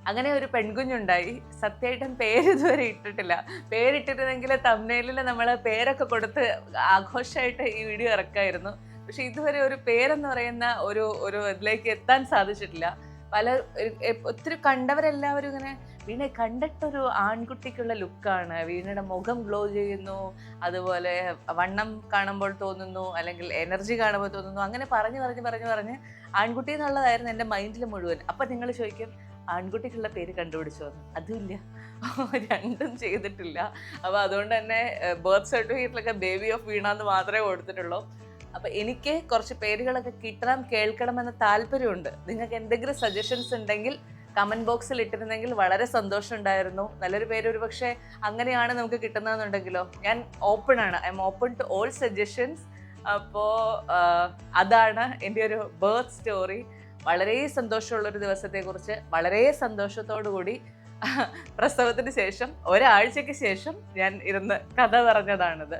അങ്ങനെ ഒരു പെൺകുഞ്ഞുണ്ടായി. സത്യമായിട്ടും പേര് ഇതുവരെ ഇട്ടിട്ടില്ല. പേരിട്ടിരുന്നെങ്കിൽ തംബ്നെയിലിൽ നമ്മൾ പേരൊക്കെ കൊടുത്ത് ആഘോഷമായിട്ട് ഈ വീഡിയോ ഇറക്കായിരുന്നു. പക്ഷെ ഇതുവരെ ഒരു പേരെന്ന് പറയുന്ന ഒരു ഒരു ഇതിലേക്ക് എത്താൻ സാധിച്ചിട്ടില്ല. ഒത്തിരി കണ്ടവരെല്ലാവരും ഇങ്ങനെ വീണയെ കണ്ടിട്ടൊരു ആൺകുട്ടിക്കുള്ള ലുക്കാണ്, വീണയുടെ മുഖം ഗ്ലോ ചെയ്യുന്നു, അതുപോലെ വണ്ണം കാണുമ്പോൾ തോന്നുന്നു, അല്ലെങ്കിൽ എനർജി കാണുമ്പോൾ തോന്നുന്നു, അങ്ങനെ പറഞ്ഞ് ആൺകുട്ടി എന്നുള്ളതായിരുന്നു എൻ്റെ മൈൻഡിൽ മുഴുവൻ. അപ്പം നിങ്ങൾ ചോദിക്കും ആൺകുട്ടിക്കുള്ള പേര് കണ്ടുപിടിച്ചോ എന്ന്. അതുമില്ല, രണ്ടും ചെയ്തിട്ടില്ല. അപ്പോൾ അതുകൊണ്ട് തന്നെ ബർത്ത് സർട്ടിഫിക്കറ്റിലൊക്കെ ബേബി ഓഫ് വീണ എന്ന് മാത്രമേ കൊടുത്തിട്ടുള്ളൂ. അപ്പം എനിക്ക് കുറച്ച് പേരുകളൊക്കെ കിട്ടണം, കേൾക്കണമെന്ന താല്പര്യമുണ്ട്. നിങ്ങൾക്ക് എന്തെങ്കിലും സജഷൻസ് ഉണ്ടെങ്കിൽ കമൻറ്റ് ബോക്സിൽ ഇട്ടിരുന്നെങ്കിൽ വളരെ സന്തോഷം ഉണ്ടായിരുന്നു. നല്ലൊരു പേര് ഒരു പക്ഷേ അങ്ങനെയാണ് നമുക്ക് കിട്ടുന്നതെന്നുണ്ടെങ്കിലോ. ഞാൻ ഓപ്പൺ ആണ്, I am open to all suggestions. അപ്പോൾ അതാണ് എൻ്റെ ഒരു ബർത്ത് സ്റ്റോറി. വളരെ സന്തോഷമുള്ളൊരു ദിവസത്തെക്കുറിച്ച് വളരെ സന്തോഷത്തോടു കൂടി പ്രസവത്തിന് ശേഷം ഒരാഴ്ചയ്ക്ക് ശേഷം ഞാൻ ഇരുന്ന് കഥ പറഞ്ഞതാണിത്.